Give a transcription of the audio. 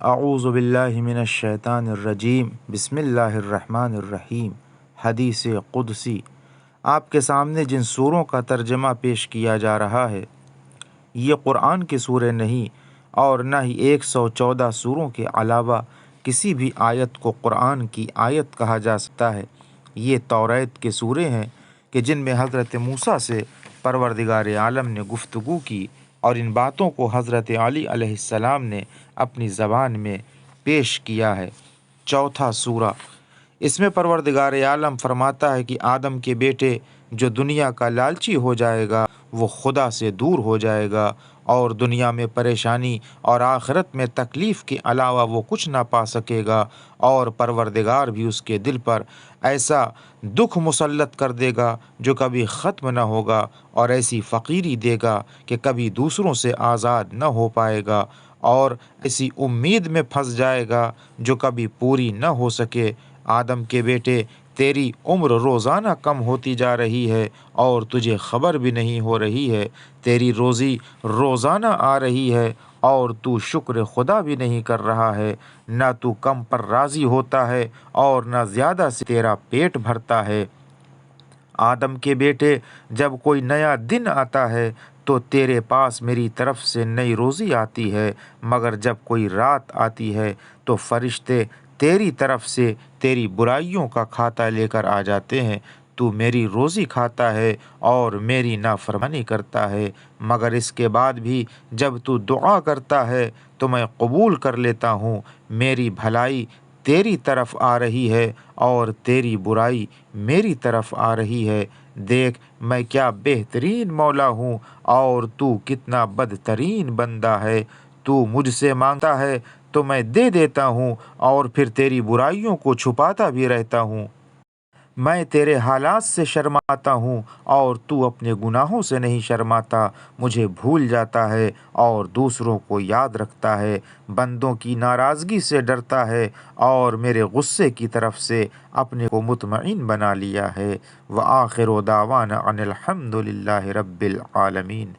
اعوذ باللہ من الشیطان الرجیم بسم اللہ الرحمن الرحیم۔ حدیث قدسی۔ آپ کے سامنے جن سوروں کا ترجمہ پیش کیا جا رہا ہے یہ قرآن کے سورے نہیں اور نہ ہی 114 سوروں کے علاوہ کسی بھی آیت کو قرآن کی آیت کہا جا سکتا ہے۔ یہ توریت کے سورے ہیں کہ جن میں حضرت موسیٰ سے پروردگار عالم نے گفتگو کی اور ان باتوں کو حضرت علی علیہ السلام نے اپنی زبان میں پیش کیا ہے۔ چوتھا سورہ، اس میں پروردگار عالم فرماتا ہے کہ آدم کے بیٹے جو دنیا کا لالچی ہو جائے گا وہ خدا سے دور ہو جائے گا اور دنیا میں پریشانی اور آخرت میں تکلیف کے علاوہ وہ کچھ نہ پا سکے گا، اور پروردگار بھی اس کے دل پر ایسا دکھ مسلط کر دے گا جو کبھی ختم نہ ہوگا، اور ایسی فقیری دے گا کہ کبھی دوسروں سے آزاد نہ ہو پائے گا، اور ایسی امید میں پھنس جائے گا جو کبھی پوری نہ ہو سکے۔ آدم کے بیٹے، تیری عمر روزانہ کم ہوتی جا رہی ہے اور تجھے خبر بھی نہیں ہو رہی ہے، تیری روزی روزانہ آ رہی ہے اور تو شکر خدا بھی نہیں کر رہا ہے، نہ تو کم پر راضی ہوتا ہے اور نہ زیادہ سے تیرا پیٹ بھرتا ہے۔ آدم کے بیٹے، جب کوئی نیا دن آتا ہے تو تیرے پاس میری طرف سے نئی روزی آتی ہے، مگر جب کوئی رات آتی ہے تو فرشتے تیری طرف سے تیری برائیوں کا کھاتا لے کر آ جاتے ہیں۔ تو میری روزی کھاتا ہے اور میری نافرمانی کرتا ہے، مگر اس کے بعد بھی جب تو دعا کرتا ہے تو میں قبول کر لیتا ہوں۔ میری بھلائی تیری طرف آ رہی ہے اور تیری برائی میری طرف آ رہی ہے۔ دیکھ میں کیا بہترین مولا ہوں اور تو کتنا بدترین بندہ ہے۔ تو مجھ سے مانگتا ہے تو میں دے دیتا ہوں اور پھر تیری برائیوں کو چھپاتا بھی رہتا ہوں۔ میں تیرے حالات سے شرماتا ہوں اور تو اپنے گناہوں سے نہیں شرماتا۔ مجھے بھول جاتا ہے اور دوسروں کو یاد رکھتا ہے، بندوں کی ناراضگی سے ڈرتا ہے اور میرے غصے کی طرف سے اپنے کو مطمئن بنا لیا ہے۔ وآخر دعوانا ان الحمد للہ رب العالمین۔